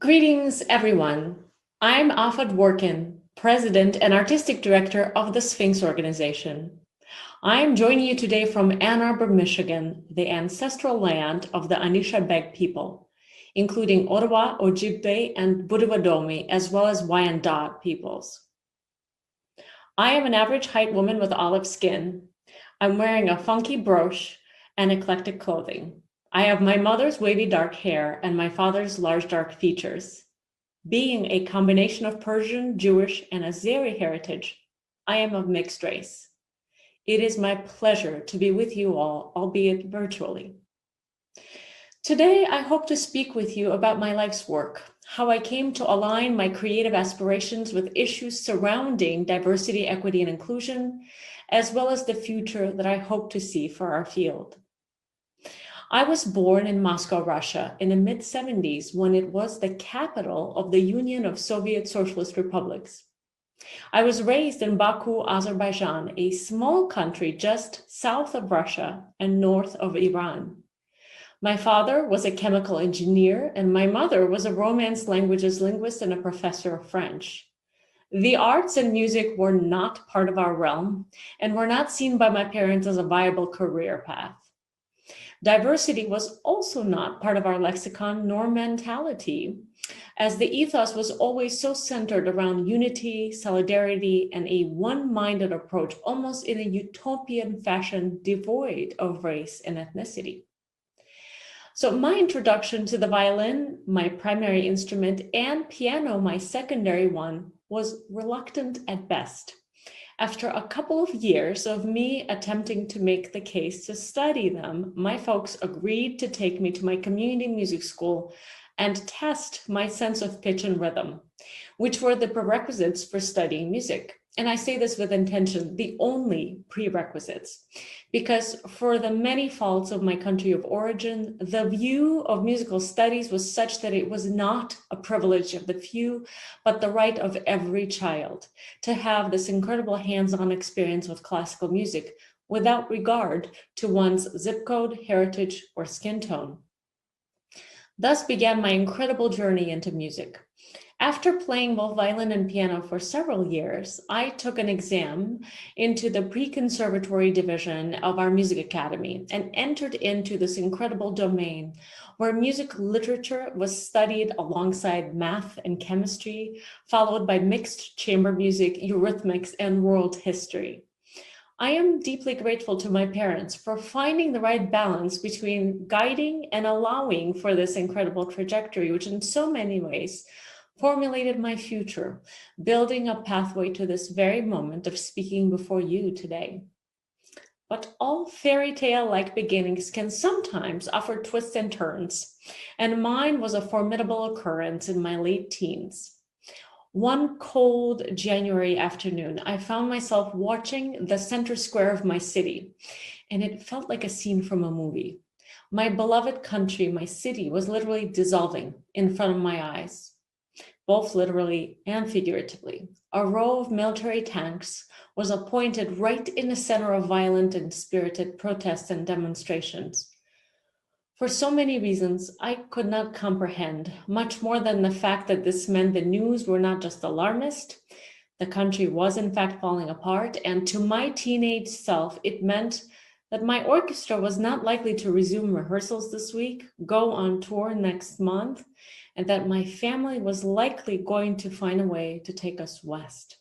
Greetings, everyone. I'm Afa Dworkin, President and Artistic Director of the Sphinx Organization. I am joining you today from Ann Arbor, Michigan, the ancestral land of the Anishinaabe people, including Ottawa, Ojibwe, and Buddiwadomi, as well as Wyandot peoples. I am an average height woman with olive skin. I'm wearing a funky brooch and eclectic clothing. I have my mother's wavy dark hair and my father's large dark features. Being a combination of Persian, Jewish, and Azeri heritage, I am of mixed race. It is my pleasure to be with you all, albeit virtually. Today, I hope to speak with you about my life's work, how I came to align my creative aspirations with issues surrounding diversity, equity, and inclusion, as well as the future that I hope to see for our field. I was born in Moscow, Russia in the mid-70s when it was the capital of the Union of Soviet Socialist Republics. I was raised in Baku, Azerbaijan, a small country just south of Russia and north of Iran. My father was a chemical engineer and my mother was a Romance languages linguist and a professor of French. The arts and music were not part of our realm and were not seen by my parents as a viable career path. Diversity was also not part of our lexicon nor mentality, as the ethos was always so centered around unity, solidarity, and a one-minded approach, almost in a utopian fashion devoid of race and ethnicity. So my introduction to the violin, my primary instrument, and piano, my secondary one, was reluctant at best. After a couple of years of me attempting to make the case to study them, my folks agreed to take me to my community music school and test my sense of pitch and rhythm, which were the prerequisites for studying music. And I say this with intention, the only prerequisites, because for the many faults of my country of origin, the view of musical studies was such that it was not a privilege of the few, but the right of every child to have this incredible hands-on experience with classical music without regard to one's zip code, heritage, or skin tone. Thus began my incredible journey into music. After playing both violin and piano for several years, I took an exam into the pre-conservatory division of our music academy and entered into this incredible domain where music literature was studied alongside math and chemistry, followed by mixed chamber music, eurythmics, and world history. I am deeply grateful to my parents for finding the right balance between guiding and allowing for this incredible trajectory, which in so many ways formulated my future, building a pathway to this very moment of speaking before you today. But all fairy tale-like beginnings can sometimes offer twists and turns, and mine was a formidable occurrence in my late teens. One cold January afternoon, I found myself watching the center square of my city, and it felt like a scene from a movie. My beloved country, my city, was literally dissolving in front of my eyes, both literally and figuratively. A row of military tanks was appointed right in the center of violent and spirited protests and demonstrations. For so many reasons, I could not comprehend, much more than the fact that this meant the news were not just alarmist, the country was in fact falling apart, and to my teenage self, it meant that my orchestra was not likely to resume rehearsals this week, go on tour next month, and that my family was likely going to find a way to take us west.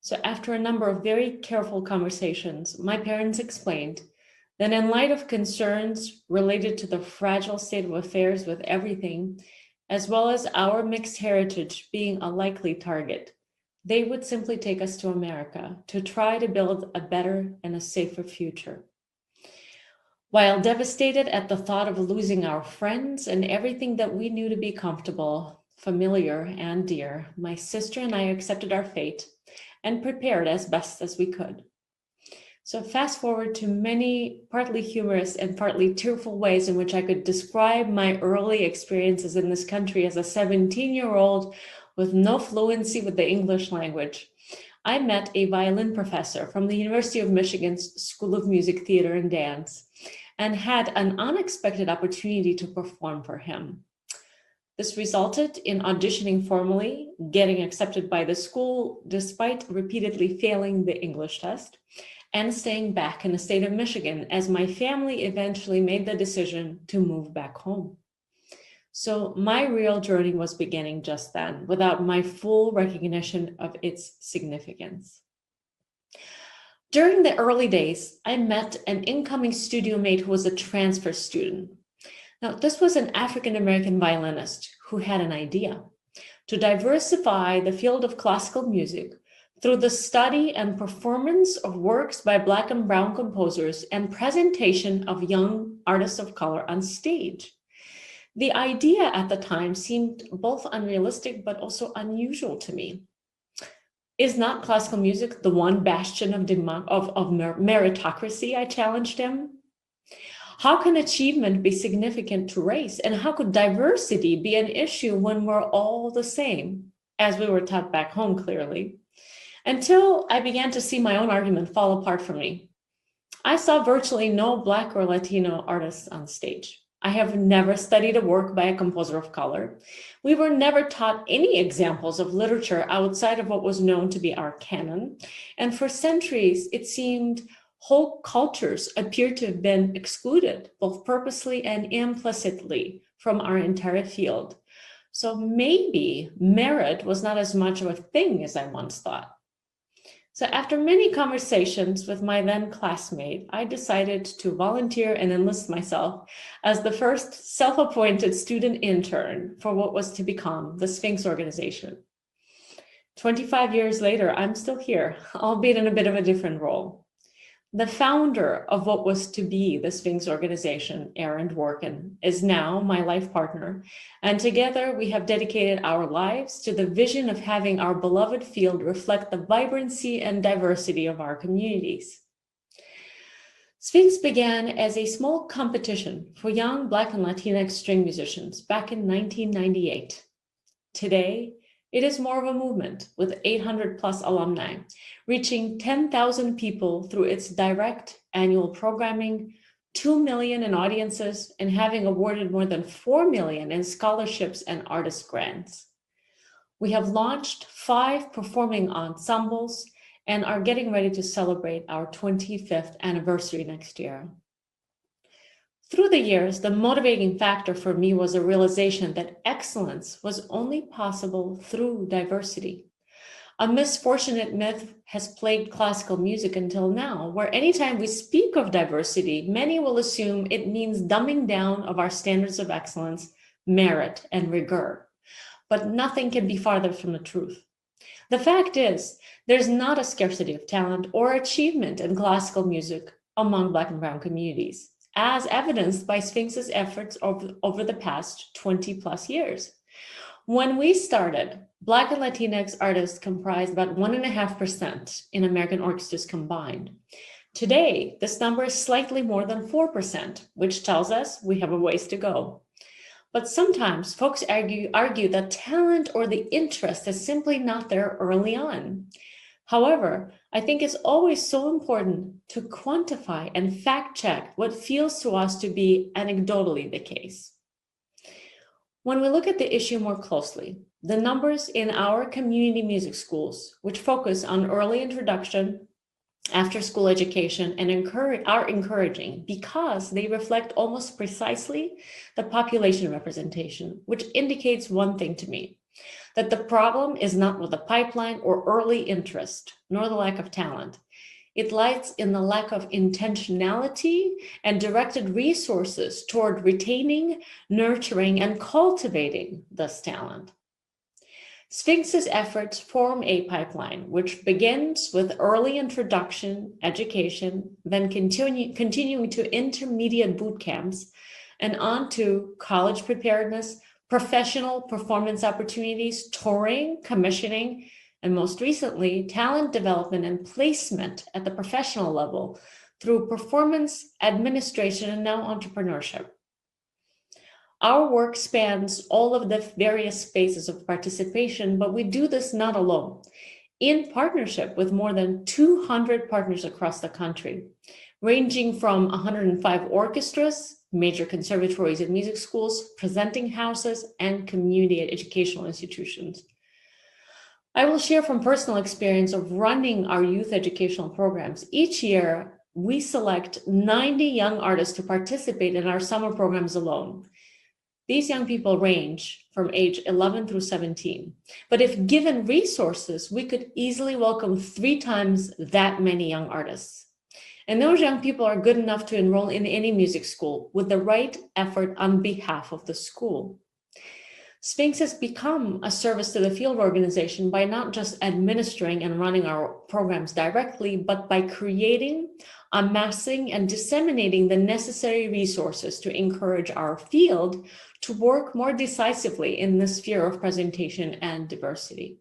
So after a number of very careful conversations, my parents explained that in light of concerns related to the fragile state of affairs with everything, as well as our mixed heritage being a likely target, they would simply take us to America to try to build a better and a safer future. While devastated at the thought of losing our friends and everything that we knew to be comfortable, familiar, and dear, my sister and I accepted our fate and prepared as best as we could. So fast forward to many partly humorous and partly tearful ways in which I could describe my early experiences in this country as a 17-year-old with no fluency with the English language. I met a violin professor from the University of Michigan's School of Music, Theater, and Dance, and had an unexpected opportunity to perform for him. This resulted in auditioning formally, getting accepted by the school despite repeatedly failing the English test, and staying back in the state of Michigan as my family eventually made the decision to move back home. So my real journey was beginning just then, without my full recognition of its significance. During the early days, I met an incoming studio mate who was a transfer student. Now, this was an African-American violinist who had an idea to diversify the field of classical music through the study and performance of works by Black and Brown composers and presentation of young artists of color on stage. The idea at the time seemed both unrealistic but also unusual to me. Is not classical music the one bastion of meritocracy? I challenged him. How can achievement be significant to race? And how could diversity be an issue when we're all the same, as we were taught back home, clearly? Until I began to see my own argument fall apart for me. I saw virtually no Black or Latino artists on stage. I have never studied a work by a composer of color. We were never taught any examples of literature outside of what was known to be our canon. And for centuries, it seemed whole cultures appeared to have been excluded, both purposely and implicitly, from our entire field. So maybe merit was not as much of a thing as I once thought. So after many conversations with my then classmate, I decided to volunteer and enlist myself as the first self-appointed student intern for what was to become the Sphinx organization. 25 years later, I'm still here, albeit in a bit of a different role. The founder of what was to be the Sphinx organization, Afa Dworkin, is now my life partner, and together we have dedicated our lives to the vision of having our beloved field reflect the vibrancy and diversity of our communities. Sphinx began as a small competition for young Black and Latinx string musicians back in 1998. Today, it is more of a movement with 800 plus alumni, reaching 10,000 people through its direct annual programming, 2 million in audiences, and having awarded more than 4 million in scholarships and artist grants. We have launched 5 performing ensembles and are getting ready to celebrate our 25th anniversary next year. Through the years, the motivating factor for me was a realization that excellence was only possible through diversity. A misfortunate myth has plagued classical music until now, where anytime we speak of diversity, many will assume it means dumbing down of our standards of excellence, merit, and rigor. But nothing can be farther from the truth. The fact is, there's not a scarcity of talent or achievement in classical music among Black and Brown communities, as evidenced by Sphinx's efforts over the past 20 plus years. When we started, Black and Latinx artists comprised about 1.5% in American orchestras combined. Today, this number is slightly more than 4%, which tells us we have a ways to go. But sometimes folks argue that talent or the interest is simply not there early on. However, I think it's always so important to quantify and fact check what feels to us to be anecdotally the case. When we look at the issue more closely, the numbers in our community music schools, which focus on early introduction, after-school education, and are encouraging because they reflect almost precisely the population representation, which indicates one thing to me, that the problem is not with the pipeline or early interest, nor the lack of talent. It lies in the lack of intentionality and directed resources toward retaining, nurturing, and cultivating this talent. Sphinx's efforts form a pipeline which begins with early introduction, education, then continuing to intermediate boot camps, and on to college preparedness, professional performance opportunities, touring, commissioning, and most recently, talent development and placement at the professional level through performance, administration, and now entrepreneurship. Our work spans all of the various phases of participation, but we do this not alone, in partnership with more than 200 partners across the country, ranging from 105 orchestras, major conservatories and music schools, presenting houses, and community educational institutions. I will share from personal experience of running our youth educational programs. Each year, we select 90 young artists to participate in our summer programs alone. These young people range from age 11 through 17. But if given resources, we could easily welcome 3 times that many young artists. And those young people are good enough to enroll in any music school with the right effort on behalf of the school. Sphinx has become a service to the field organization by not just administering and running our programs directly, but by creating, amassing, and disseminating the necessary resources to encourage our field to work more decisively in the sphere of presentation and diversity.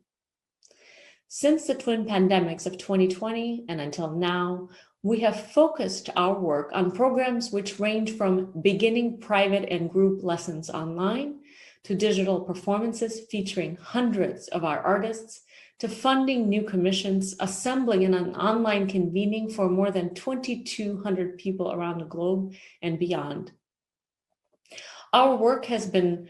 Since the twin pandemics of 2020 and until now, we have focused our work on programs which range from beginning private and group lessons online to digital performances featuring hundreds of our artists, to funding new commissions, assembling in an online convening for more than 2,200 people around the globe and beyond. Our work has been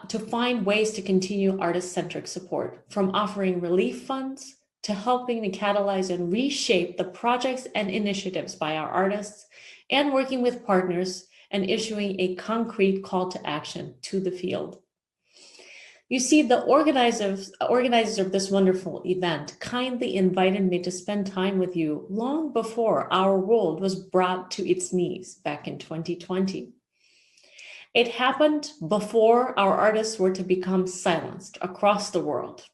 to find ways to continue artist-centric support, from offering relief funds to helping to catalyze and reshape the projects and initiatives by our artists, and working with partners and issuing a concrete call to action to the field. You see, the organizers of this wonderful event kindly invited me to spend time with you long before our world was brought to its knees back in 2020. It happened before our artists were to become silenced across the world,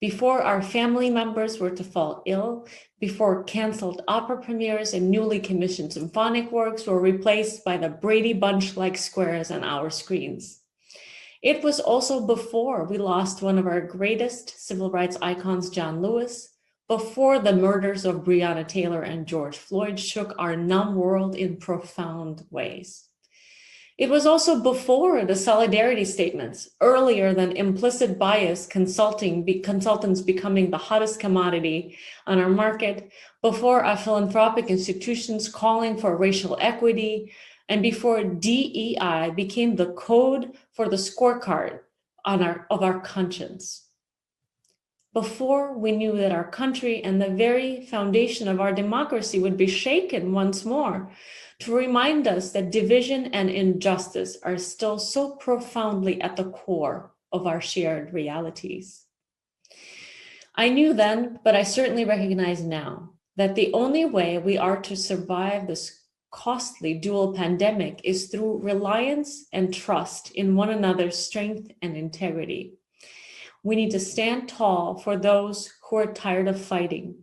before our family members were to fall ill, before canceled opera premieres and newly commissioned symphonic works were replaced by the Brady Bunch-like squares on our screens. It was also before we lost one of our greatest civil rights icons, John Lewis, before the murders of Breonna Taylor and George Floyd shook our numb world in profound ways. It was also before the solidarity statements, earlier than implicit bias consultants becoming the hottest commodity on our market, before our philanthropic institutions calling for racial equity, and before DEI became the code for the scorecard of our conscience. Before we knew that our country and the very foundation of our democracy would be shaken once more to remind us that division and injustice are still so profoundly at the core of our shared realities. I knew then, but I certainly recognize now, that the only way we are to survive this costly dual pandemic is through reliance and trust in one another's strength and integrity. We need to stand tall for those who are tired of fighting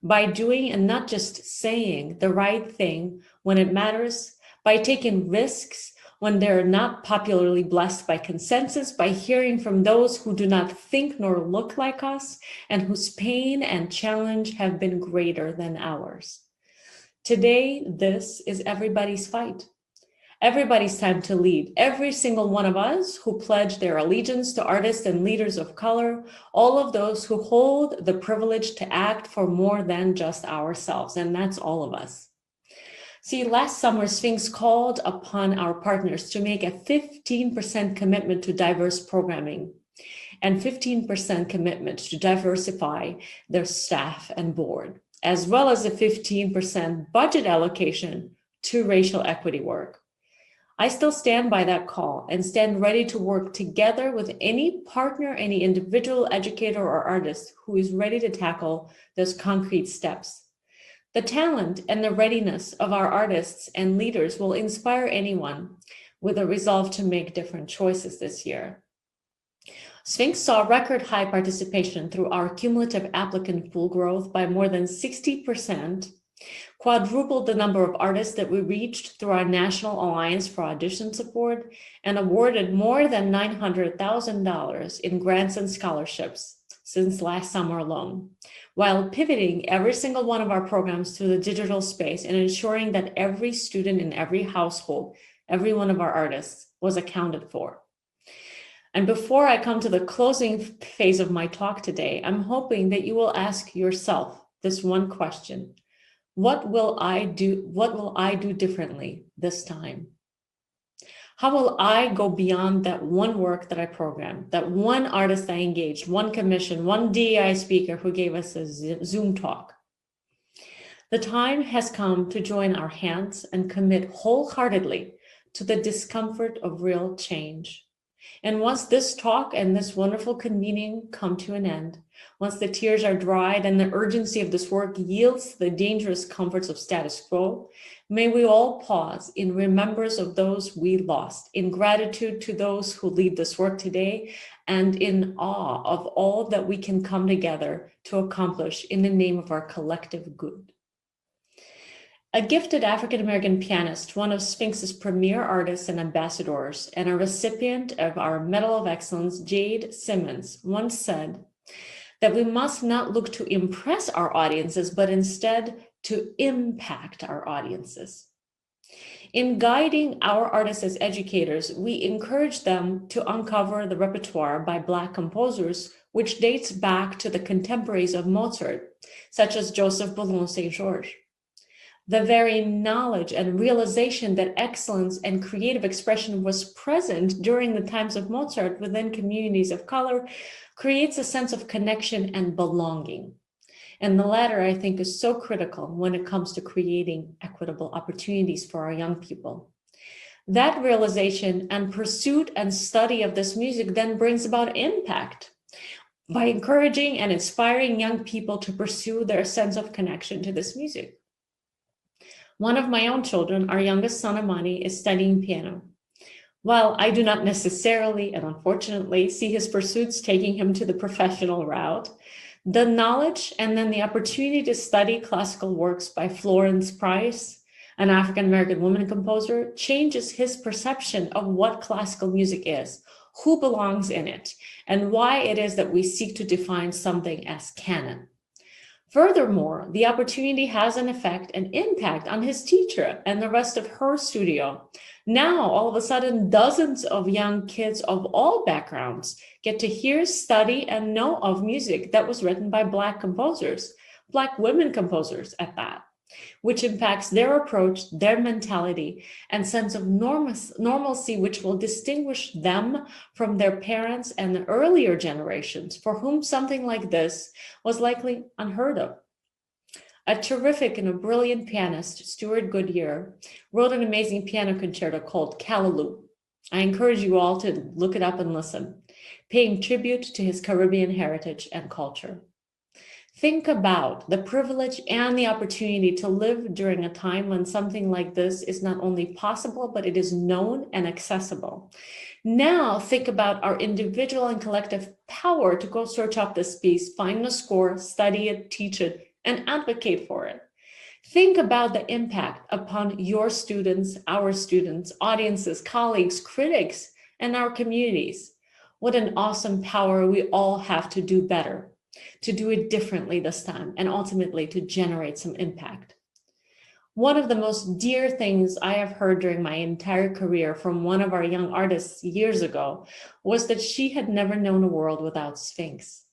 by doing and not just saying the right thing when it matters, by taking risks when they're not popularly blessed by consensus, by hearing from those who do not think nor look like us and whose pain and challenge have been greater than ours. Today, this is everybody's fight. Everybody's time to lead. Every single one of us who pledged their allegiance to artists and leaders of color, all of those who hold the privilege to act for more than just ourselves, and that's all of us. See, last summer, Sphinx called upon our partners to make a 15% commitment to diverse programming and 15% commitment to diversify their staff and board, as well as a 15% budget allocation to racial equity work. I still stand by that call and stand ready to work together with any partner, any individual educator or artist who is ready to tackle those concrete steps. The talent and the readiness of our artists and leaders will inspire anyone with a resolve to make different choices this year. Sphinx saw record high participation through our cumulative applicant pool growth by more than 60%, quadrupled the number of artists that we reached through our National Alliance for Audition Support, and awarded more than $900,000 in grants and scholarships since last summer alone, while pivoting every single one of our programs to the digital space and ensuring that every student in every household, every one of our artists, was accounted for. And before I come to the closing phase of my talk today, I'm hoping that you will ask yourself this one question: what will I do differently this time? How will I go beyond that one work that I programmed, that one artist I engaged, one commission, one DEI speaker who gave us a Zoom talk? The time has come to join our hands and commit wholeheartedly to the discomfort of real change. And once this talk and this wonderful convening come to an end, once the tears are dried and the urgency of this work yields the dangerous comforts of status quo, may we all pause in remembrance of those we lost, in gratitude to those who lead this work today, and in awe of all that we can come together to accomplish in the name of our collective good. A gifted African-American pianist, one of Sphinx's premier artists and ambassadors, and a recipient of our Medal of Excellence, Jade Simmons, once said that we must not look to impress our audiences, but instead to impact our audiences. In guiding our artists as educators, we encourage them to uncover the repertoire by Black composers, which dates back to the contemporaries of Mozart, such as Joseph Boulon St. George. The very knowledge and realization that excellence and creative expression was present during the times of Mozart within communities of color creates a sense of connection and belonging. And the latter, I think, is so critical when it comes to creating equitable opportunities for our young people. That realization and pursuit and study of this music then brings about impact by encouraging and inspiring young people to pursue their sense of connection to this music. One of my own children, our youngest son Amani, is studying piano. While I do not necessarily and unfortunately see his pursuits taking him to the professional route, the knowledge and then the opportunity to study classical works by Florence Price, an African-American woman composer, changes his perception of what classical music is, who belongs in it, and why it is that we seek to define something as canon. Furthermore, the opportunity has an effect and impact on his teacher and the rest of her studio. Now, all of a sudden, dozens of young kids of all backgrounds get to hear, study, and know of music that was written by Black composers, Black women composers at that, which impacts their approach, their mentality, and sense of normalcy, which will distinguish them from their parents and the earlier generations for whom something like this was likely unheard of. A terrific and a brilliant pianist, Stuart Goodyear, wrote an amazing piano concerto called Callaloo. I encourage you all to look it up and listen, paying tribute to his Caribbean heritage and culture. Think about the privilege and the opportunity to live during a time when something like this is not only possible, but it is known and accessible. Now think about our individual and collective power to go search up this piece, find the score, study it, teach it, and advocate for it. Think about the impact upon your students, our students, audiences, colleagues, critics, and our communities. What an awesome power we all have to do better, to do it differently this time, and ultimately to generate some impact. One of the most dear things I have heard during my entire career from one of our young artists years ago was that she had never known a world without Sphinx.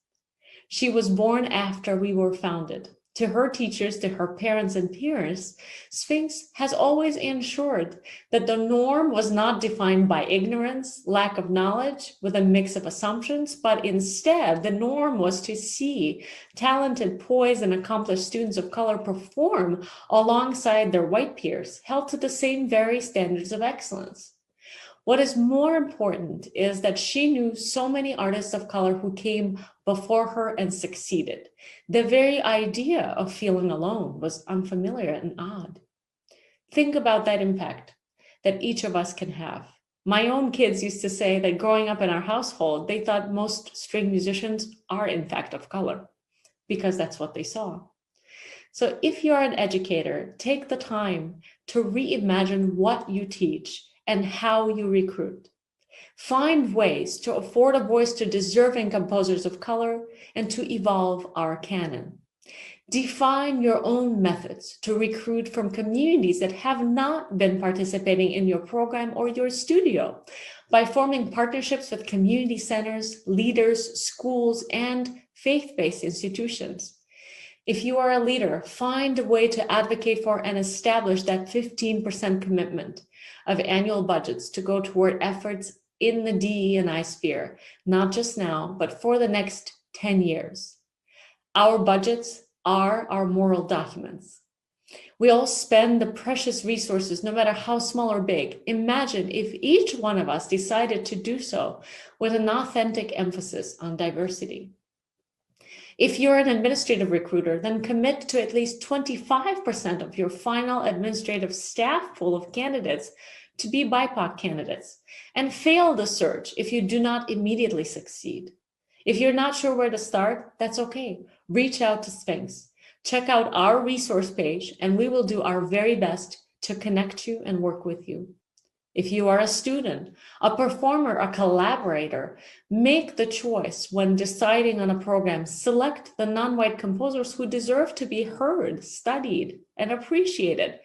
She was born after we were founded. To her teachers, to her parents and peers, Sphinx has always ensured that the norm was not defined by ignorance, lack of knowledge, with a mix of assumptions, but instead the norm was to see talented, poised, and accomplished students of color perform alongside their white peers, held to the same very standards of excellence. What is more important is that she knew so many artists of color who came before her and succeeded. The very idea of feeling alone was unfamiliar and odd. Think about that impact that each of us can have. My own kids used to say that growing up in our household, they thought most string musicians are in fact of color because that's what they saw. So if you're an educator, take the time to reimagine what you teach and how you recruit. Find ways to afford a voice to deserving composers of color and to evolve our canon. Define your own methods to recruit from communities that have not been participating in your program or your studio by forming partnerships with community centers, leaders, schools, and faith-based institutions. If you are a leader, find a way to advocate for and establish that 15% commitment of annual budgets to go toward efforts in the DE&I sphere, not just now, but for the next 10 years. Our budgets are our moral documents. We all spend the precious resources, no matter how small or big. Imagine if each one of us decided to do so with an authentic emphasis on diversity. If you're an administrative recruiter, then commit to at least 25% of your final administrative staff pool of candidates to be BIPOC candidates, and fail the search if you do not immediately succeed. If you're not sure where to start, that's okay. Reach out to Sphinx. Check out our resource page, and we will do our very best to connect you and work with you. If you are a student, a performer, a collaborator, make the choice when deciding on a program. Select the non-white composers who deserve to be heard, studied, and appreciated,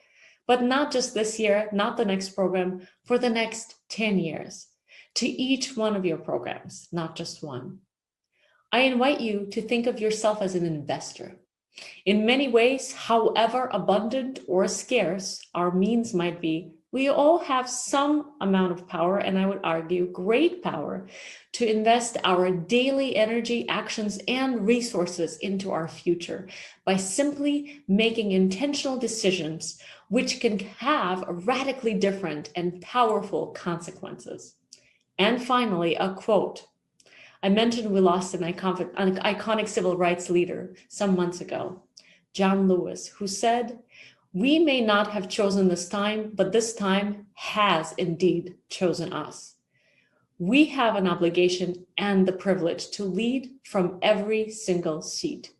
but not just this year, not the next program, for the next 10 years, to each one of your programs, not just one. I invite you to think of yourself as an investor. In many ways, however abundant or scarce our means might be, we all have some amount of power, and I would argue great power, to invest our daily energy, actions, and resources into our future by simply making intentional decisions which can have radically different and powerful consequences. And finally, a quote. I mentioned we lost an iconic civil rights leader some months ago, John Lewis, who said, "We may not have chosen this time, but this time has indeed chosen us." We have an obligation and the privilege to lead from every single seat.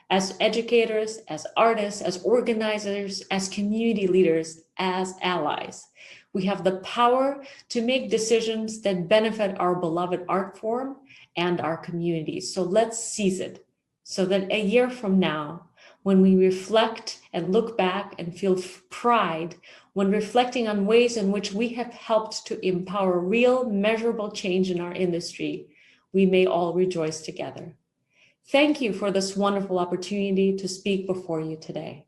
As educators, as artists, as organizers, as community leaders, as allies, we have the power to make decisions that benefit our beloved art form and our communities. So let's seize it, so that a year from now, when we reflect and look back and feel pride, when reflecting on ways in which we have helped to empower real, measurable change in our industry, we may all rejoice together. Thank you for this wonderful opportunity to speak before you today.